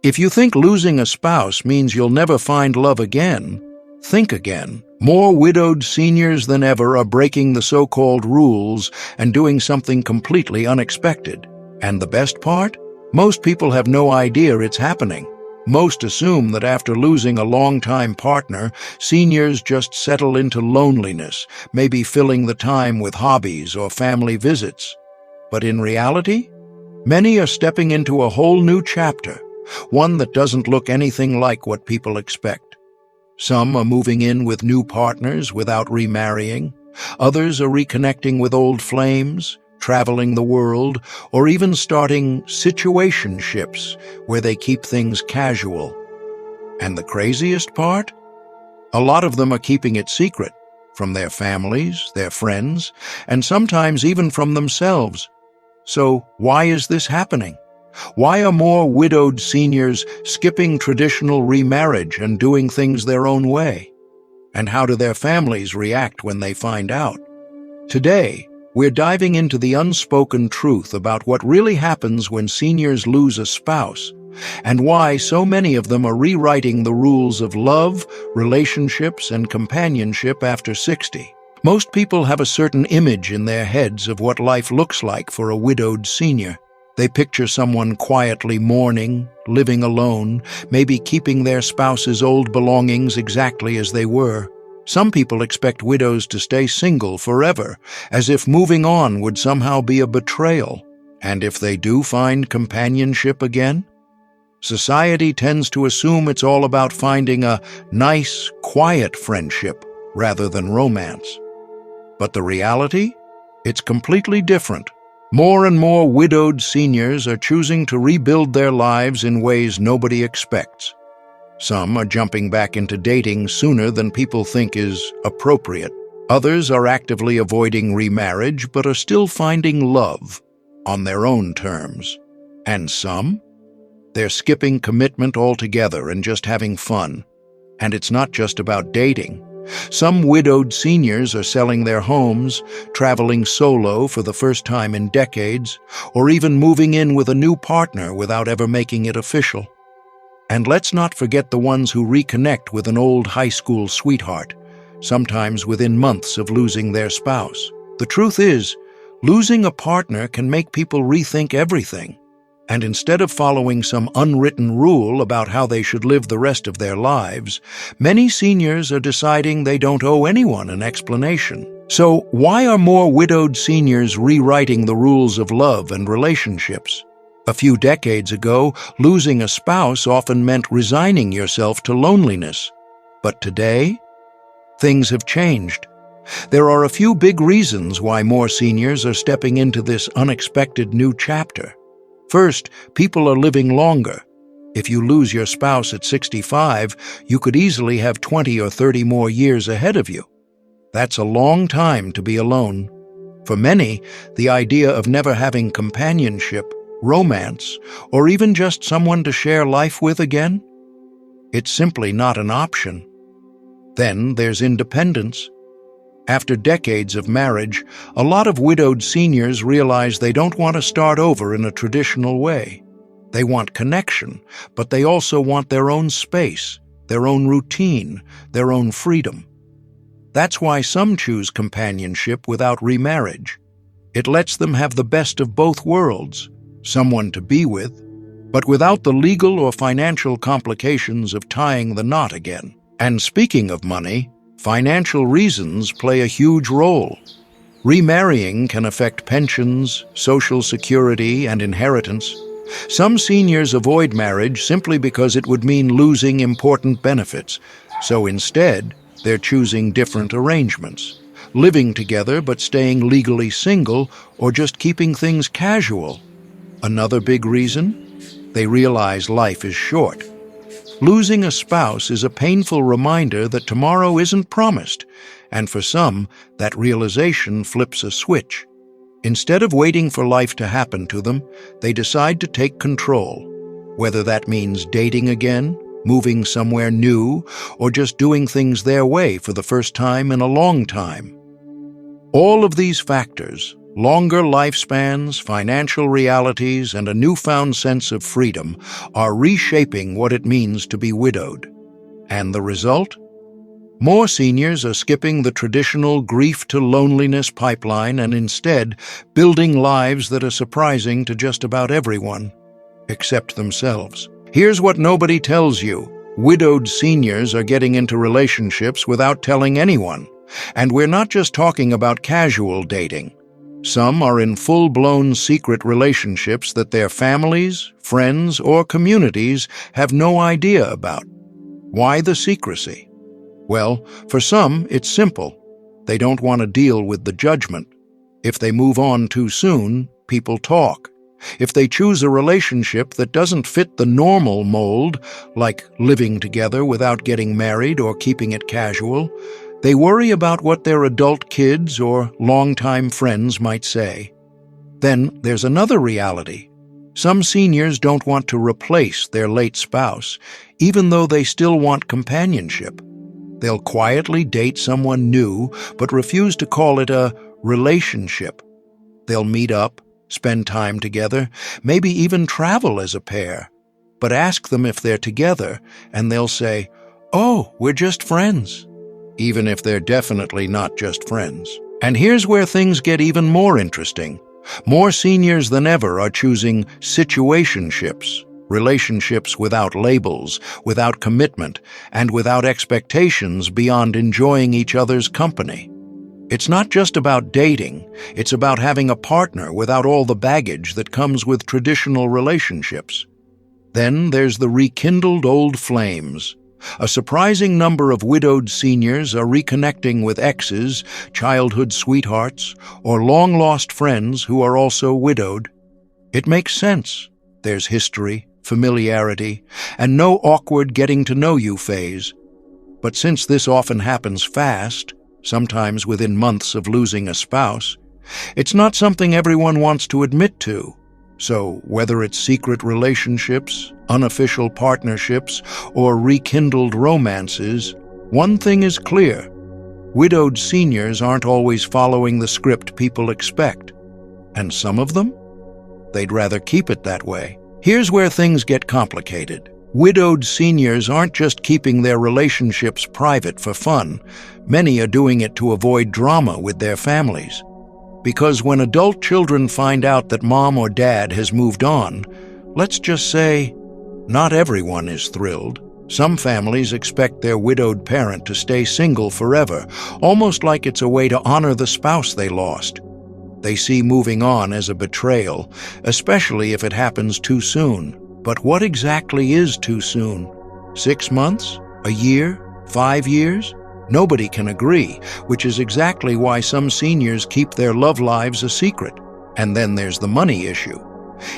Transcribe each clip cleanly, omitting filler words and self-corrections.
If you think losing a spouse means you'll never find love again, think again. More widowed seniors than ever are breaking the so-called rules and doing something completely unexpected. And the best part? Most people have no idea it's happening. Most assume that after losing a long-time partner, seniors just settle into loneliness, maybe filling the time with hobbies or family visits. But in reality, many are stepping into a whole new chapter, one that doesn't look anything like what people expect. Some are moving in with new partners without remarrying. Others are reconnecting with old flames, traveling the world, or even starting situationships where they keep things casual. And the craziest part? A lot of them are keeping it secret from their families, their friends, and sometimes even from themselves. So why is this happening? Why are more widowed seniors skipping traditional remarriage and doing things their own way? And how do their families react when they find out? Today, we're diving into the unspoken truth about what really happens when seniors lose a spouse, and why so many of them are rewriting the rules of love, relationships, and companionship after 60. Most people have a certain image in their heads of what life looks like for a widowed senior. They picture someone quietly mourning, living alone, maybe keeping their spouse's old belongings exactly as they were. Some people expect widows to stay single forever, as if moving on would somehow be a betrayal. And if they do find companionship again, society tends to assume it's all about finding a nice, quiet friendship rather than romance. But the reality? It's completely different. More and more widowed seniors are choosing to rebuild their lives in ways nobody expects. Some are jumping back into dating sooner than people think is appropriate. Others are actively avoiding remarriage but are still finding love on their own terms. And some? They're skipping commitment altogether and just having fun. And it's not just about dating. Some widowed seniors are selling their homes, traveling solo for the first time in decades, or even moving in with a new partner without ever making it official. And let's not forget the ones who reconnect with an old high school sweetheart, sometimes within months of losing their spouse. The truth is, losing a partner can make people rethink everything. And instead of following some unwritten rule about how they should live the rest of their lives, many seniors are deciding they don't owe anyone an explanation. So why are more widowed seniors rewriting the rules of love and relationships? A few decades ago, losing a spouse often meant resigning yourself to loneliness. But today, things have changed. There are a few big reasons why more seniors are stepping into this unexpected new chapter. First, people are living longer. If you lose your spouse at 65, you could easily have 20 or 30 more years ahead of you. That's a long time to be alone. For many, the idea of never having companionship, romance, or even just someone to share life with again, it's simply not an option. Then there's independence. After decades of marriage, a lot of widowed seniors realize they don't want to start over in a traditional way. They want connection, but they also want their own space, their own routine, their own freedom. That's why some choose companionship without remarriage. It lets them have the best of both worlds, someone to be with, but without the legal or financial complications of tying the knot again. And speaking of money, financial reasons play a huge role. Remarrying can affect pensions, Social Security, and inheritance. Some seniors avoid marriage simply because it would mean losing important benefits, so instead, they're choosing different arrangements, living together but staying legally single, or just keeping things casual. Another big reason? They realize life is short. Losing a spouse is a painful reminder that tomorrow isn't promised, and for some, that realization flips a switch. Instead of waiting for life to happen to them, they decide to take control, whether that means dating again, moving somewhere new, or just doing things their way for the first time in a long time. All of these factors, Longer lifespans, financial realities, and a newfound sense of freedom are reshaping what it means to be widowed. And the result? More seniors are skipping the traditional grief-to-loneliness pipeline and instead building lives that are surprising to just about everyone, except themselves. Here's what nobody tells you. Widowed seniors are getting into relationships without telling anyone. And we're not just talking about casual dating. Some are in full-blown secret relationships that their families, friends, or communities have no idea about. Why the secrecy? Well, for some, it's simple. They don't want to deal with the judgment. If they move on too soon, people talk. If they choose a relationship that doesn't fit the normal mold, like living together without getting married or keeping it casual, they worry about what their adult kids or longtime friends might say. Then there's another reality. Some seniors don't want to replace their late spouse, even though they still want companionship. They'll quietly date someone new, but refuse to call it a relationship. They'll meet up, spend time together, maybe even travel as a pair. But ask them if they're together, and they'll say, "Oh, we're just friends," even if they're definitely not just friends. And here's where things get even more interesting. More seniors than ever are choosing situationships, relationships without labels, without commitment, and without expectations beyond enjoying each other's company. It's not just about dating, it's about having a partner without all the baggage that comes with traditional relationships. Then there's the rekindled old flames. A surprising number of widowed seniors are reconnecting with exes, childhood sweethearts, or long-lost friends who are also widowed. It makes sense. There's history, familiarity, and no awkward getting-to-know-you phase. But since this often happens fast, sometimes within months of losing a spouse, it's not something everyone wants to admit to. So, whether it's secret relationships, unofficial partnerships, or rekindled romances, one thing is clear. Widowed seniors aren't always following the script people expect. And some of them? They'd rather keep it that way. Here's where things get complicated. Widowed seniors aren't just keeping their relationships private for fun. Many are doing it to avoid drama with their families. Because when adult children find out that mom or dad has moved on, let's just say, not everyone is thrilled. Some families expect their widowed parent to stay single forever, almost like it's a way to honor the spouse they lost. They see moving on as a betrayal, especially if it happens too soon. But what exactly is too soon? 6 months? A year? 5 years? Nobody can agree, which is exactly why some seniors keep their love lives a secret. And then there's the money issue.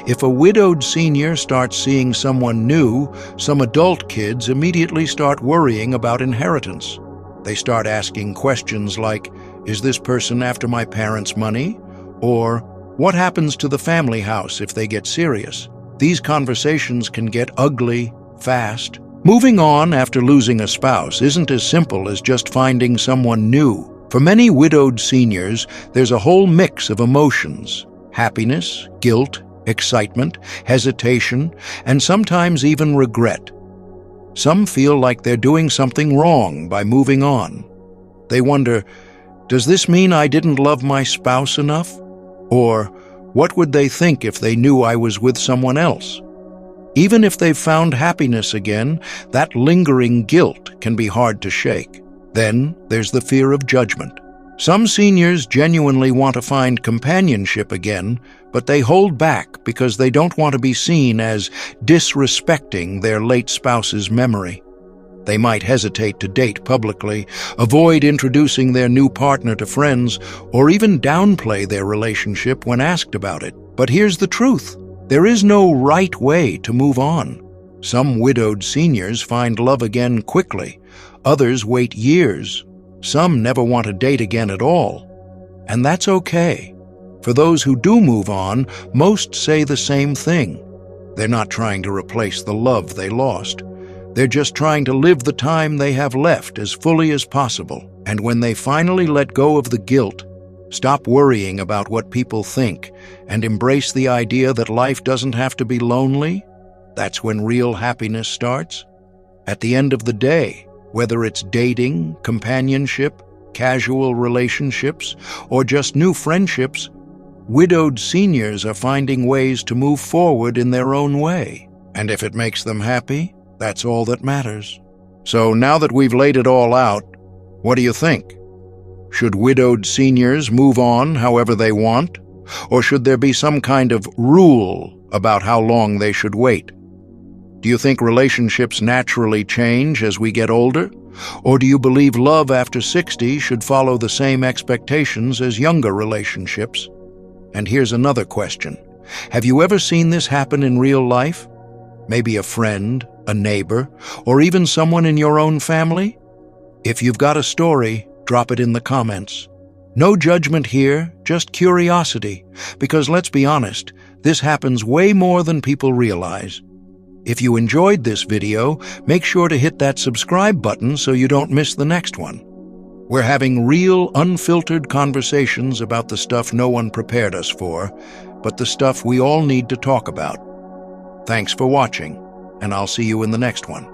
If a widowed senior starts seeing someone new, some adult kids immediately start worrying about inheritance. They start asking questions like, "Is this person after my parents' money?" Or, "What happens to the family house if they get serious?" These conversations can get ugly fast. Moving on after losing a spouse isn't as simple as just finding someone new. For many widowed seniors, there's a whole mix of emotions: happiness, guilt, excitement, hesitation, and sometimes even regret. Some feel like they're doing something wrong by moving on. They wonder, does this mean I didn't love my spouse enough? Or, what would they think if they knew I was with someone else? Even if they've found happiness again, that lingering guilt can be hard to shake. Then there's the fear of judgment. Some seniors genuinely want to find companionship again, but they hold back because they don't want to be seen as disrespecting their late spouse's memory. They might hesitate to date publicly, avoid introducing their new partner to friends, or even downplay their relationship when asked about it. But here's the truth. There is no right way to move on. Some widowed seniors find love again quickly. Others wait years. Some never want to date again at all. And that's okay. For those who do move on, most say the same thing. They're not trying to replace the love they lost. They're just trying to live the time they have left as fully as possible. And when they finally let go of the guilt, Stop worrying about what people think and embrace the idea that life doesn't have to be lonely. That's when real happiness starts. At the end of the day, whether it's dating, companionship, casual relationships, or just new friendships, widowed seniors are finding ways to move forward in their own way. And if it makes them happy, that's all that matters. So now that we've laid it all out, what do you think? Should widowed seniors move on however they want? Or should there be some kind of rule about how long they should wait? Do you think relationships naturally change as we get older? Or do you believe love after 60 should follow the same expectations as younger relationships? And here's another question. Have you ever seen this happen in real life? Maybe a friend, a neighbor, or even someone in your own family? If you've got a story, drop it in the comments. No judgment here, just curiosity, because let's be honest, this happens way more than people realize. If you enjoyed this video, make sure to hit that subscribe button so you don't miss the next one. We're having real, unfiltered conversations about the stuff no one prepared us for, but the stuff we all need to talk about. Thanks for watching, and I'll see you in the next one.